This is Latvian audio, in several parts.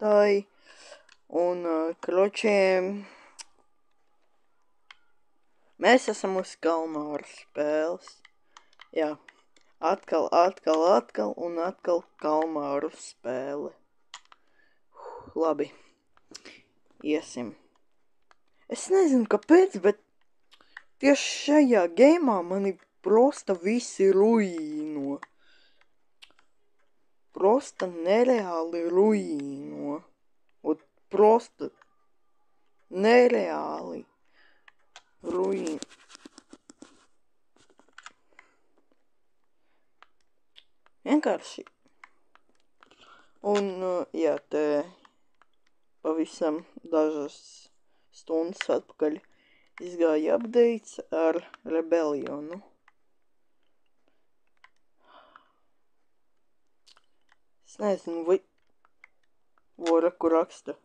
spēlētāji. Un, kroči, mēs esam uz kalmāru spēles. Jā, atkal un atkal kalmāru spēle. Labi, iesim. Es nezinu, kāpēc, bet tieši šajā geimā mani prosta visi ruīno. Prosta nereāli ruīno. Un prosta nereāli ruīno. Vienkārši. Un, jā, te pavisam dažas stundas atpakaļ izgāja updates ar Rebellionu. Es nezinu, vai Voraku raksta.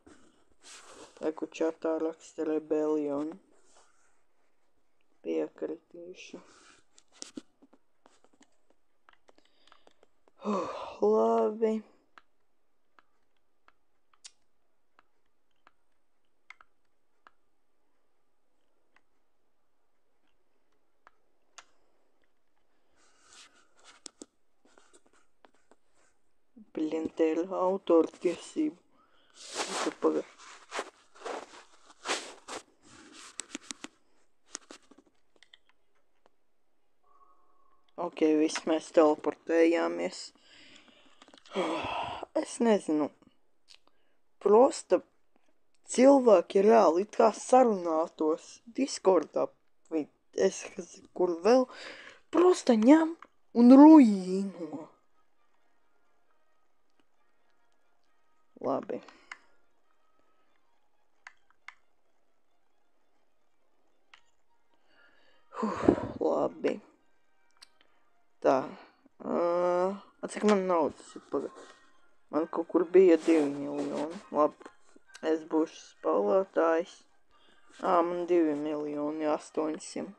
Eku čatā raksta Rebellionu. Piekritīšu. Labi. Blin, te ir autortiesību. Ok, viss mēs teleportējāmies. Es nezinu. Prosta cilvēki reāli it kā sarunātos Discordā. Vai es, kur vēl. Prosta ņem un ruīno. Labi. Labi. Tā. Cik man naudas ir pagad? Man kaut kur bija 2 miljoni. Labi. Es būšu spēlētājs. Man 2 miljoni 800.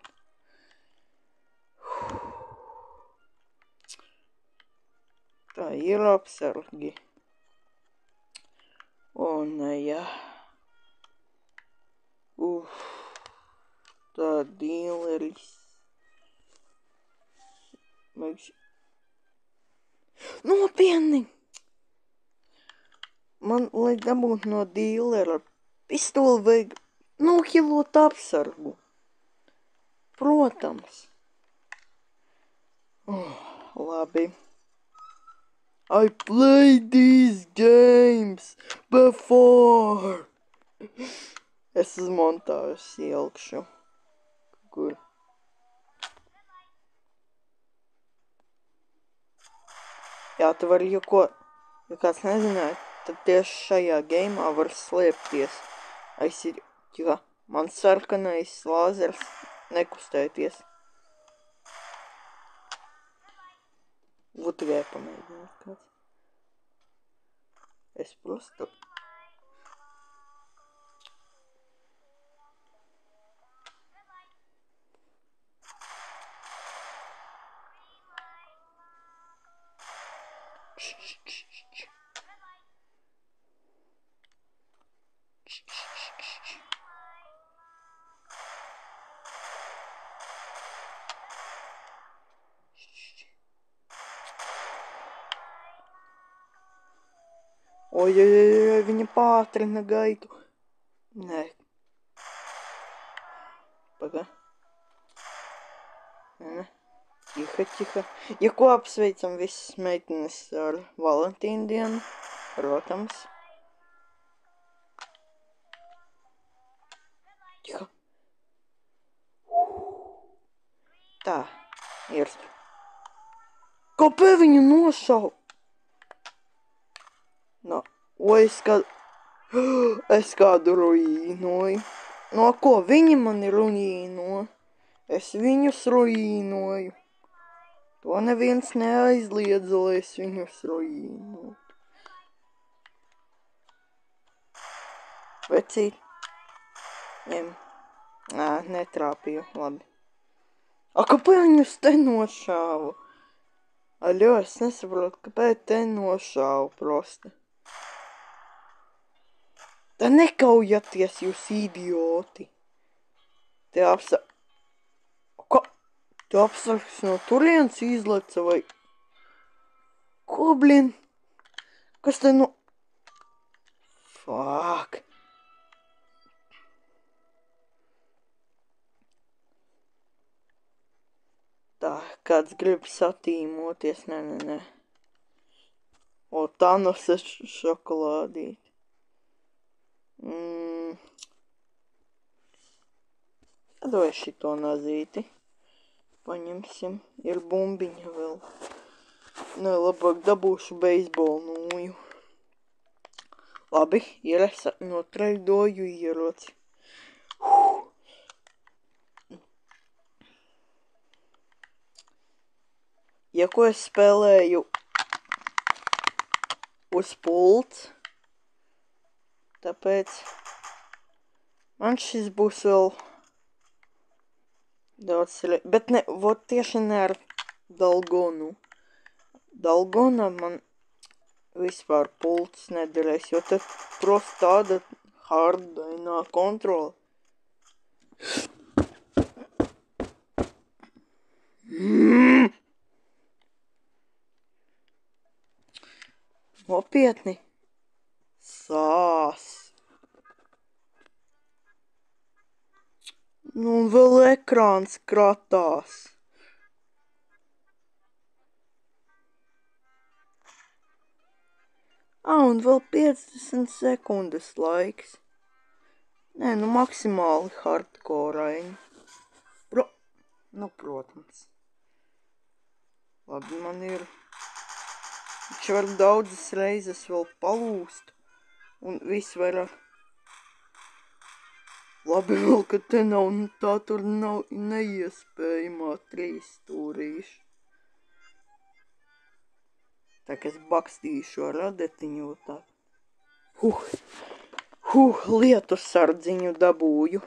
Tā ir apsargi. Un, jā. Tā dīleris. Nopietni! Man, lai dabūtu no dīlera pistoli, vajag nohilot apsargu. Protams. Labi. I played these games before. Es uz montāžas ielikšu. Kur? Jā, tu vari, ja kāds nezināja, tad tieši šajā geimā var slēpties. Man sarkanais lāzers nekustēties. Tikai pamēģināt kāds. Es просто... Oi, viņa pātrina gaitu. Nē. Paga. Nē. Tiha. Ja ko apsveicam visas meitenes ar Valentīnu dienu, protams. Tiha. Tā, ierst. Kāpēc viņu nošau? No, es kādu ruīnoju. No ko viņi mani ruīno? Es viņus ruīnoju. To neviens neaizliedza, lai es viņus ruīnoju. Vecīt. Ņem. Netrāpīju, labi. Kāpēc viņus te nošāvu? Aļo, es nesaprotu, kāpēc te nošāvu prosti. Te nekaujaties, jūs idioti. Te Ko? Te apsargs no turienes izleca vai? Ko, blin? Kas te no... Fuck. Tā, kāds grib satīmoties, nē. O, Thanos šokolādīt. Dod šito nazīti. Paņemsim. Ir bumbiņa vēl. Nē, labāk dabūšu beisbolu nūju. Labi, ir es notreidoju ieroci. Ja ko es spēlēju uz pults, tāpēc man šis būs vēl daudz bet ne, vot tieši ne ar Dalgonu. Dalgona man vispār pults nederēs, jo te prost tāda hardainā kontrola. Nopietni. Sās. Nu, un vēl ekrāns kratās. Un vēl 50 sekundes laiks. Nē, nu maksimāli hardcoreaini. Nu, protams. Labi, man ir... Viņš var daudzas reizes vēl palūst. Un viss vairāk. Labi vēl, ka te nav, tā tur nav neiespējamā 3 stūrīša. Tā, ka es bakstīšu ar adetiņu tā. Lietu sardziņu dabūju.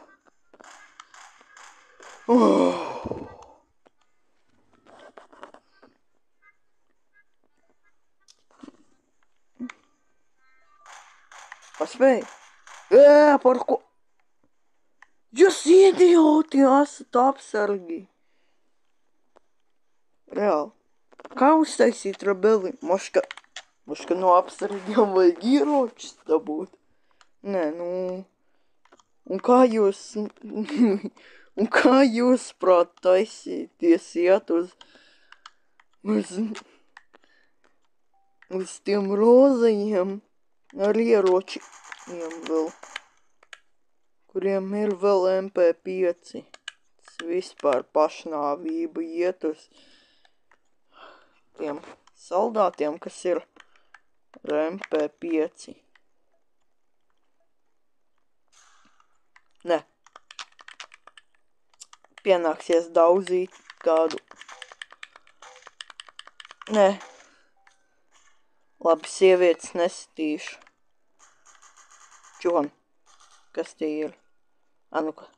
Paspēj. Par ko? Jūs idioti, esat apsargi. Reāli. Kā uztaisīt rabeli? Moška no apsargiem vajag ieročus dabūt. Nē, nu... Un kā jūs prāt taisīties iet uz tiem rozajiem ar ieročiem vēl, kuriem ir vēl MP5. Tas vispār pašnāvība iet uz tiem soldātiem, kas ir ar MP5. Nē. Pienāksies daudzīt kādu. Nē. Labi, sievietes nesitīšu. Čon. Kas tie ir? Anuka.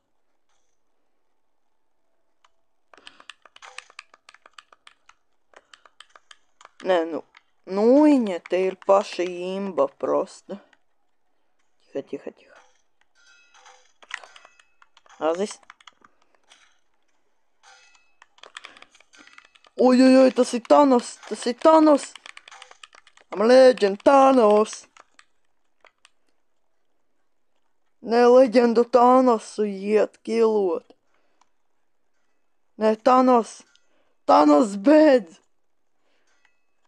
Nē, nu. Viņa te ir paša imba prosta. Tiha. Azis. Oj, tas ir Thanos. I'm legend, Thanos. Nē, leģendu Thanosu iet kilot. Nē, Thanos beidz.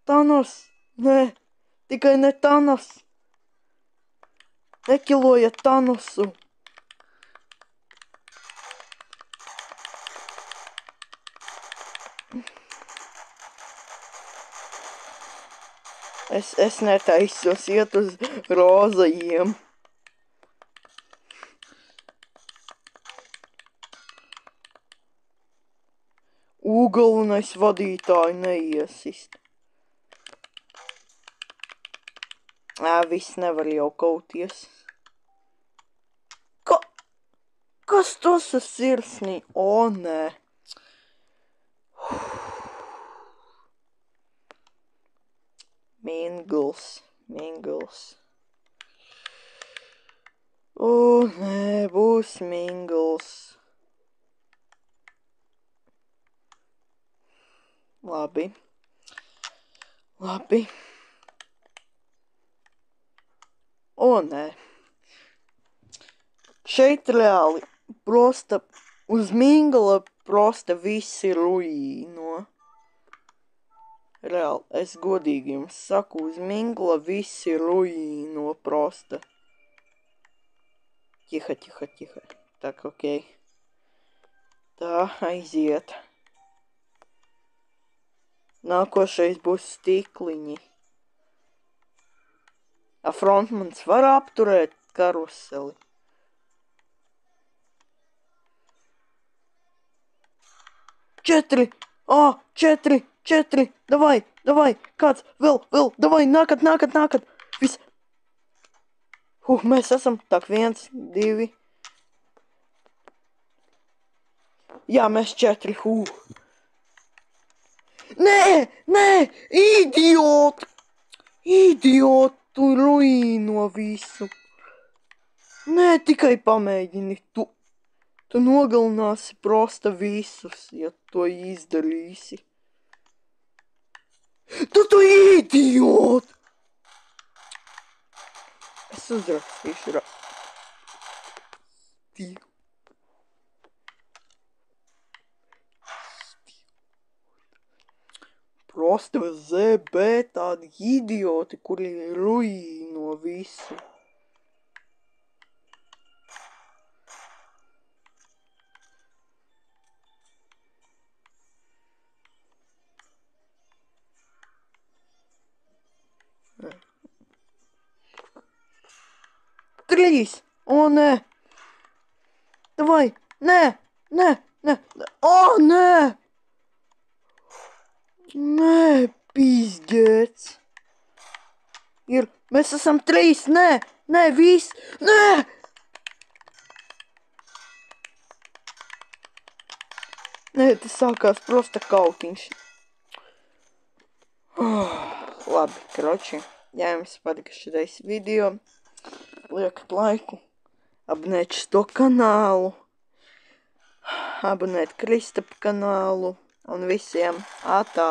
Thanos, nē, tikai ne Thanos. Nekilojiet Thanosu. Es netaisos iet uz rozajiem. Galvenais vadītāju neiesist. Viss nevar jau kauties. Kas tas ir sirsnī? O, nē. Mingls. O, nē, būs mingls. Labi. Labi. O, nē. Šeit reāli prosta uz mingla prosta visi ruīno. Reāli, es godīgi jums saku, uz mingla visi ruīno prosta. Tiha. Tak, ok. Tā, aiziet. Nākošais būs stikliņi. A frontmans var apturēt karuseli? Četri! Davai! Kāds? Vēl! Davai! Nākat! Viss! Mēs esam. Tak, 1, 2. Jā, mēs 4. Nē! Idiot! Tu ruīno visu. Nē, tikai pamēģini. Tu nogalināsi prosta visus, ja to izdarīsi. Tu idiot! Es uzrakstīšu Prosta ZB tādi idioti, kuri ruīno visu. Trīs! O, nē! Davai! Nē! O, nē! Nē, pizģēts! Mēs esam 3! Nē, viss! Nē! Nē, tas sākās prosta kautiņš. Labi, kroči. Ja jums patika šitais video, liekat laiku, abonēt šo kanālu, abonēt Kristapa kanālu un visiem atā!